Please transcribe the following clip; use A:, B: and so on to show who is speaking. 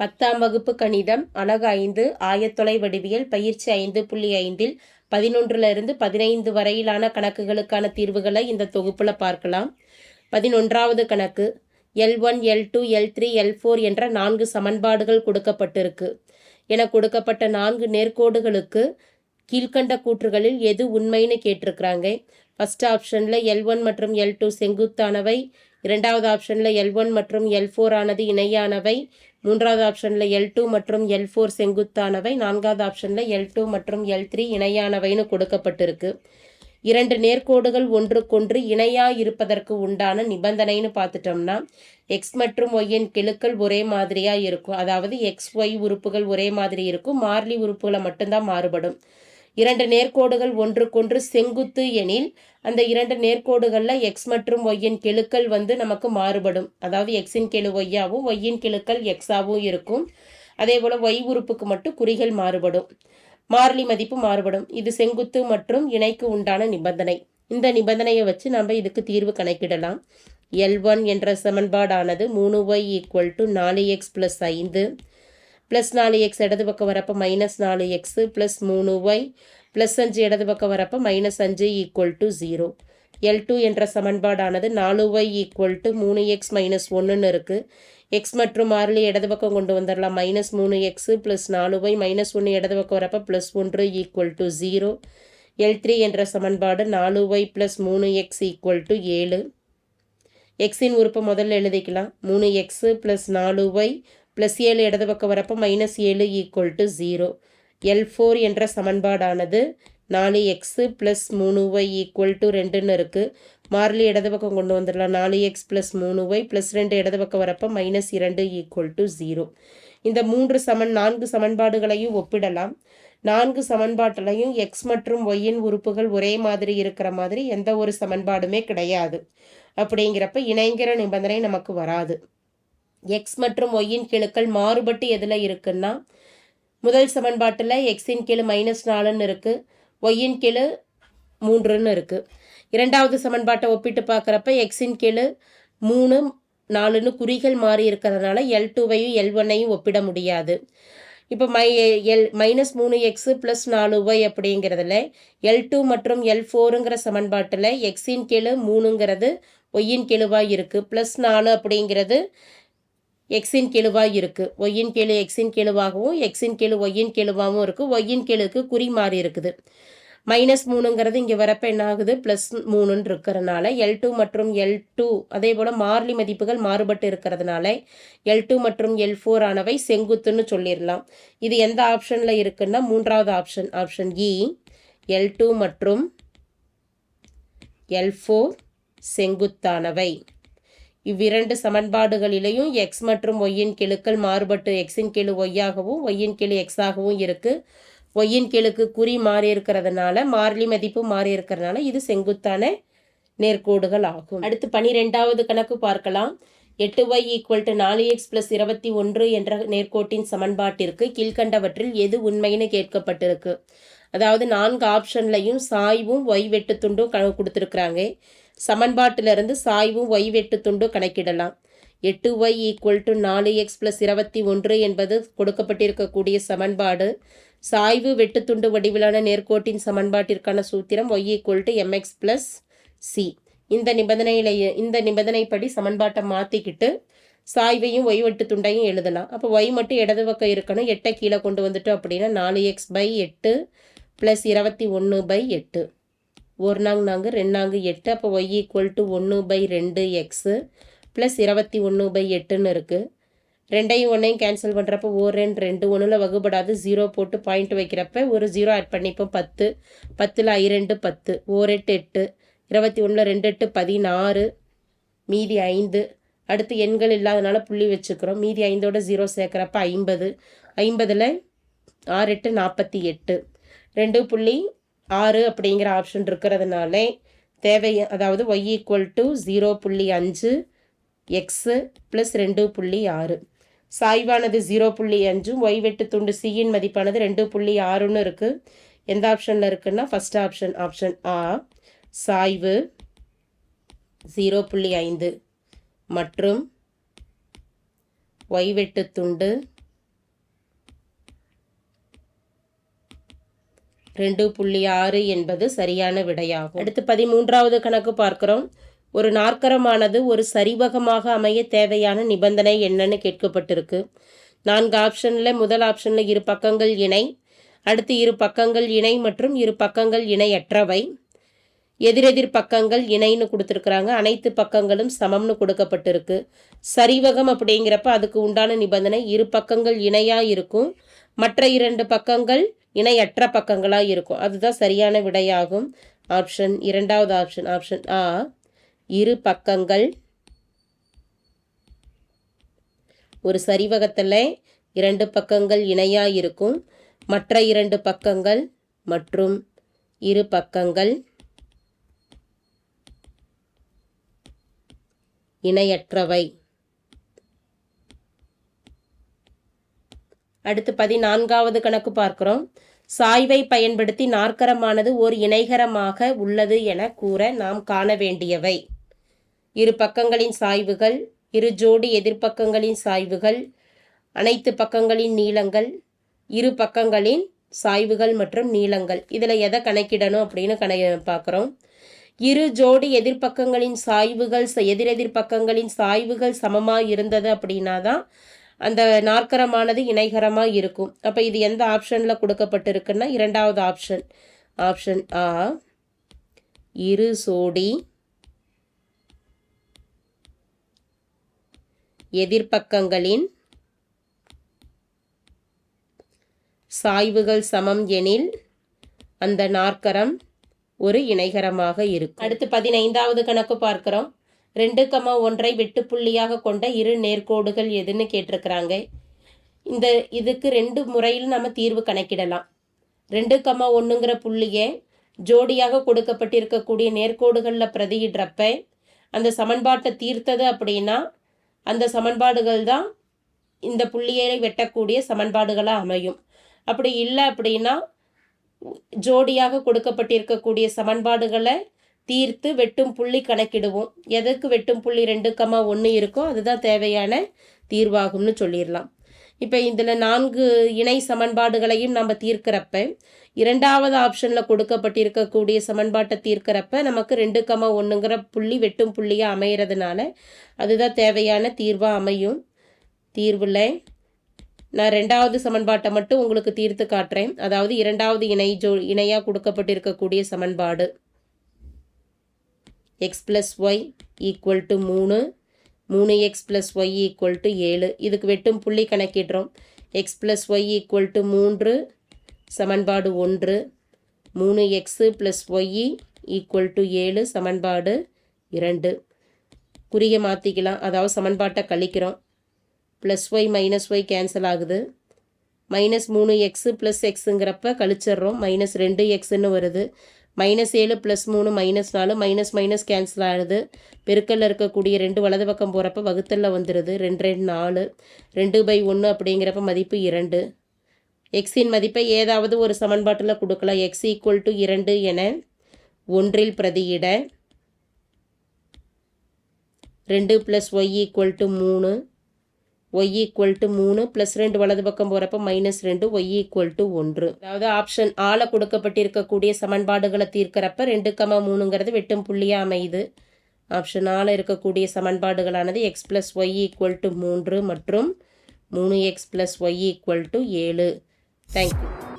A: 10ஆம் வகுப்பு கணிதம் அலகு 5 ஆயத்தொலை வடிவியல் பயிற்சி 5.5இல் 11லிருந்து 15 வரையிலான கணக்குகளுக்கான தீர்வுகளை இந்த தொகுப்புல பார்க்கலாம். 11வது கணக்கு L1, L2, L3, L4 என்ற 4 சமன்பாடுகள் கொடுக்கப்பட்டிருக்கு. என கொடுக்கப்பட்ட 4 நேர்கோடுகளுக்கு கீழ்கண்ட கூற்றுகளில் எது உண்மைன்னு கேட்டிருக்கிறாங்க. ஃபர்ஸ்ட் ஆப்ஷனில் L1 மற்றும் L2 செங்குத்தானவை, இரண்டாவது ஆப்ஷனில் L1 மற்றும் L4 ஆனது இணையானவை, மூன்றாவது ஆப்ஷனில் L2 மற்றும் L4 செங்குத்தானவை, நான்காவது ஆப்ஷனில் L2 மற்றும் L3 இணையானவைன்னு கொடுக்கப்பட்டிருக்கு. இரண்டு நேர்கோடுகள் ஒன்றுக்கொன்று இணையாக இருப்பதற்கு உண்டான நிபந்தனைன்னு பார்த்துட்டோம்னா எக்ஸ் மற்றும் ஒய்யின் கெழுக்கள் ஒரே மாதிரியாக இருக்கும். அதாவது எக்ஸ் ஒய் உறுப்புகள் ஒரே மாதிரி இருக்கும், மாறிலி உறுப்புகளை மட்டும்தான் மாறுபடும். இரண்டு நேர்கோடுகள் ஒன்றுக்கொன்று செங்குத்து எனில் அந்த இரண்டு நேர்கோடுகளில் எக்ஸ் மற்றும் ஒய்யின் கெழுக்கள் நமக்கு மாறுபடும். அதாவது எக்ஸின் கெழு ஒய்யாவும் ஒய்யின் கெழுக்கள் எக்ஸாவும் இருக்கும். அதே போல் ஒய் உறுப்புக்கு மட்டும் குறிகள் மாறுபடும், மாறிலி மதிப்பு மாறுபடும். இது செங்குத்து மற்றும் இணைக்கு உண்டான நிபந்தனை. இந்த நிபந்தனையை வச்சு நம்ம இதுக்கு தீர்வு கணக்கிடலாம். L1 என்ற சமன்பாடானது 3y = 4x + 5 ப்ளஸ் 4x இடது பக்கம் வரப்போ -4x ப்ளஸ் 3y ப்ளஸ் 5 இடது பக்கம் வரப்போ -5 = 0. L2 என்ற சமன்பாடானது 4y = 3x - 1ன்னு இருக்குது. எக்ஸ் மற்றும் மாறிலி இடது பக்கம் கொண்டு வந்துடலாம். -3x ப்ளஸ் 4y -1 இடது பக்கம் வரப்போ +1 = 0. L3 என்ற சமன்பாடு 4y ப்ளஸ் 3x = 7. எக்ஸின் உறுப்பை முதல்ல எழுதிக்கலாம். 3x ப்ளஸ் 4y ப்ளஸ் 7 இடது பக்கம் வரப்போ -7 = 0. L4 என்ற சமன்பாடானது 4x ப்ளஸ் 3y = 2ன்னு இருக்குது. மாறிலி இடது பக்கம் கொண்டு வந்துடலாம். 4x ப்ளஸ் 3y ப்ளஸ் 2 இடது பக்கம் வரப்போ -2 = 0. இந்த 4 சமன்பாடுகளையும் ஒப்பிடலாம். 4 சமன்பாட்டிலையும் எக்ஸ் மற்றும் ஒய்யின் உறுப்புகள் ஒரே மாதிரி இருக்கிற மாதிரி எந்த ஒரு சமன்பாடுமே கிடையாது. அப்படிங்கிறப்ப இணைங்கிற நிபந்தனை நமக்கு வராது. எக்ஸ் மற்றும் ஒய்யின் கெழுக்கள் மாறுபட்டு எதில் இருக்குன்னா, முதல் சமன்பாட்டில் எக்ஸின் கெழு -4ன்னு இருக்குது, ஒய்யின் கெழு 3ன்னு இருக்குது. இரண்டாவது சமன்பாட்டை ஒப்பிட்டு பார்க்குறப்ப எக்ஸின் கெழு 3, 4ன்னு குறிகள் மாறி இருக்கிறதுனால L2வையும் L1ஐயும் ஒப்பிட முடியாது. இப்போ -3x ப்ளஸ் 4y அப்படிங்கிறதுல L2 மற்றும் L4ங்கிற சமன்பாட்டில் எக்ஸின் கெழு 3ங்கிறது ஒய்யின் கெழுவாக இருக்குது, ப்ளஸ் 4 அப்படிங்கிறது எக்ஸின் கெழுவாக இருக்குது. ஒய்யின் கெழு எக்ஸின் கெழுவாகவும் எக்ஸின் கெழு ஒய்யின் கெழுவாகவும் இருக்குது. ஒய்யின் கெழுக்கு குறி மாறி இருக்குது. -3ங்கிறது இங்கே வரப்போ என்ன ஆகுது, +3ன்னு இருக்கிறதுனால L2 மற்றும் L2 அதே போல் மாறிலி மதிப்புகள் மாறுபட்டு இருக்கிறதுனால L2 மற்றும் L4 ஆனவை செங்குத்துன்னு சொல்லிடலாம். இது எந்த ஆப்ஷனில் இருக்குன்னா மூன்றாவது ஆப்ஷன் இ. L2 மற்றும் L4 செங்குத்தானவை. இவ்விரண்டு சமன்பாடுகளிலேயும் எக்ஸ் மற்றும் ஒய்யின் கெழுக்கள் மாறுபட்டு எக்ஸின் கெழு ஒய்யாகவும் ஒய்யின் கெழு எக்ஸாகவும் இருக்குது. ஒய்யின் கெழுக்கு குறி மாறி இருக்கிறதுனால மாறிலி மதிப்பு மாறி இருக்கிறதுனால இது செங்குத்தான நேர்கோடுகள் ஆகும். அடுத்து 12வது கணக்கு பார்க்கலாம். 8y = 4x + 21 என்ற நேர்கோட்டின் சமன்பாட்டிற்கு கீழ்கண்டவற்றில் எது உண்மைன்னு கேட்கப்பட்டிருக்கு. அதாவது 4 ஆப்ஷன்லையும் சாய்வும் ஒய் வெட்டுத்துண்டும் கொடுத்துருக்குறாங்க. சமன்பாட்டிலிருந்து சாய்வும் ஒய் வெட்டுத்துண்டும் கணக்கிடலாம். 8y = 4x + 21 என்பது கொடுக்கப்பட்டிருக்கக்கூடிய சமன்பாடு. சாய்வு வெட்டுத்துண்டு வடிவிலான நேர்கோட்டின் சமன்பாட்டிற்கான சூத்திரம் y = mx + c. இந்த நிபந்தனைப்படி சமன்பாட்டை மாற்றிக்கிட்டு சாய்வையும் ஒய் வெட்டுத்துண்டையும் எழுதலாம். அப்போ ஒய் மட்டும் இடது பக்கம் இருக்கணும். 8 கீழே கொண்டு வந்துட்டோம் அப்படின்னா 4x/8 + 21/8. 1 நாங்க 2 நாங்க 8. அப்போ y = 1/2x + 21/8ன்னு இருக்குது. 2ஐயும் 1ஐயும் கேன்சல் பண்ணுறப்போ 1 2 2 1ல் வகுபடாது. 0 போட்டு பாயிண்ட் வைக்கிறப்ப ஒரு 0 ஆட் பண்ணிப்போம். 10 10ல் I2 10, 1 8 8, 21ல் 2 8 16, மீதி 5. அடுத்து எண்கள் இல்லாதனால புள்ளி வச்சுக்கிறோம். மீதி 5ஓட 0 சேர்க்குறப்ப 50, 50ல் 6 8 48, 2.6 அப்படிங்கிற ஆப்ஷன் இருக்கிறதுனால அதாவது y = 0.5 x + 2.6. சாய்வானது 0.5, ஒய் வெட்டுத்துண்டு சியின் மதிப்பானது 2.6ன்னு இருக்குது. எந்த ஆப்ஷனில் இருக்குன்னா ஃபர்ஸ்ட் ஆப்ஷன் ஆ. சாய்வு 0.5 மற்றும் ஒய் வெட்டுத்துண்டு 2.6 என்பது சரியான விடையாகும். அடுத்து 13வது கணக்கு பார்க்கிறோம். ஒரு நாற்கரமானது ஒரு சரிவகமாக அமைய தேவையான நிபந்தனை என்னன்னு கேட்கப்பட்டிருக்கு. 4 ஆப்ஷனில் முதல் ஆப்ஷனில் இரு பக்கங்கள் இணை, அடுத்து இரு பக்கங்கள் இணை மற்றும் இரு பக்கங்கள் இணையற்றவை, எதிரெதிர் பக்கங்கள் இணைன்னு கொடுத்துருக்குறாங்க, அனைத்து பக்கங்களும் சமம்னு கொடுக்கப்பட்டிருக்கு. சரிவகம் அப்படிங்கிறப்ப அதுக்கு உண்டான நிபந்தனை இரு பக்கங்கள் இணையாக இருக்கும், மற்ற 2 பக்கங்கள் இணையற்ற பக்கங்களாக இருக்கும். அதுதான் சரியான விடையாகும். ஆப்ஷன் 2வது ஆப்ஷன், ஆப்ஷன் ஆ, இரு பக்கங்கள் ஒரு சரிவகத்தில் 2 பக்கங்கள் இணையாக இருக்கும், மற்ற 2 பக்கங்கள் மற்றும் இரு பக்கங்கள் இணையற்றவை. அடுத்து 14வது கணக்கு பார்க்கிறோம். சாய்வை பயன்படுத்தி நாற்கரமானது ஓர் இணைகரமாக உள்ளது என கூற நாம் காண வேண்டியவை. இரு பக்கங்களின் சாய்வுகள், இரு ஜோடி எதிர்பக்கங்களின் சாய்வுகள், அனைத்து பக்கங்களின் நீளங்கள், இரு பக்கங்களின் சாய்வுகள் மற்றும் நீளங்கள். இதில் எதை கணக்கிடணும் அப்படின்னு பார்க்குறோம். இரு ஜோடி எதிர்பக்கங்களின் சாய்வுகள் எதிரெதிர் பக்கங்களின் சாய்வுகள் சமமாக இருந்தது அப்படின்னா தான் அந்த நாற்கரமானது இணைகரமாக இருக்கும். அப்போ இது எந்த ஆப்ஷனில் கொடுக்கப்பட்டிருக்குன்னா 2வது ஆப்ஷன், ஆப்ஷன் ஆ, இரு ஜோடி எதிர்பக்கங்களின் சாய்வுகள் சமம் எனில் அந்த நாற்கரம் ஒரு இணைகரமாக இருக்கும். அடுத்து 15வது கணக்கு பார்க்கிறோம். 2,1 வெட்டுப்புள்ளியாக கொண்ட இரு நேர்கோடுகள் எதுன்னு கேட்டிருக்கிறாங்க. இதுக்கு 2 முறையில் நம்ம தீர்வு கணக்கிடலாம். 2,1ங்கிற புள்ளியை ஜோடியாக கொடுக்கப்பட்டிருக்கக்கூடிய நேர்கோடுகளில் பிரதியிடுறப்ப அந்த சமன்பாட்டை தீர்த்தது அப்படின்னா அந்த சமன்பாடுகள் தான் இந்த புள்ளியை வெட்டக்கூடிய சமன்பாடுகளாக அமையும். அப்படி இல்லை அப்படின்னா ஜோடியாக கொடுக்கப்பட்டிருக்கக்கூடிய சமன்பாடுகளை தீர்த்து வெட்டும் புள்ளி கணக்கிடுவோம். எதற்கு வெட்டும் புள்ளி 2,1 இருக்கோ அதுதான் தேவையான தீர்வாகும்னு சொல்லிடலாம். இப்போ இதில் 4 இணை சமன்பாடுகளையும் நம்ம தீர்க்கிறப்ப 2வது ஆப்ஷனில் கொடுக்கப்பட்டிருக்கக்கூடிய சமன்பாட்டை தீர்க்கிறப்ப நமக்கு 2,1ங்கிற புள்ளி வெட்டும் புள்ளியாக அமைகிறதுனால அதுதான் தேவையான தீர்வாக அமையும். தீர்வில் நான் 2வது சமன்பாட்டை மட்டும் உங்களுக்கு தீர்த்து காட்டுறேன். அதாவது 2வது இணையாக கொடுக்கப்பட்டிருக்கக்கூடிய சமன்பாடு x + y = 3, 3x + y = 7. இதுக்கு வெட்டும் புள்ளி கணக்கிடுறோம். x + y = 3 சமன்பாடு 1, 3x + y = 7 சமன்பாடு 2. குறிய மாற்றிக்கலாம், அதாவது சமன்பாட்டை கழிக்கிறோம். +y -y கேன்சல் ஆகுது. -3x + xங்கிறப்ப கழிச்சிட்றோம், -2xன்னு வருது. -7 + 3 -4, மைனஸ் கேன்சல் ஆகுது. பெருக்கல்ல இருக்கக்கூடிய 2 வலது பக்கம் போகிறப்ப வகுத்தலில் வந்துடுது. 2 2 4, 2/1 அப்படிங்கிறப்ப மதிப்பு 2. எக்ஸின் மதிப்பை ஏதாவது ஒரு சமன்பாட்டில் கொடுக்கலாம். x = 2 என 1ல் பிரதியிட 2 + y = 3, y = 3 +2 வலது பக்கம் போகிறப்ப -2, y = 1. அதாவது ஆப்ஷன் ஆல கொடுக்கப்பட்டிருக்கக்கூடிய சமன்பாடுகளை தீர்க்கிறப்ப 2,3ங்கிறது வெட்டும் புள்ளியாக அமையுது. ஆப்ஷன் ஆல இருக்கக்கூடிய சமன்பாடுகளானது x + y = 3 மற்றும் 3x + y = 7. தேங்க்யூ.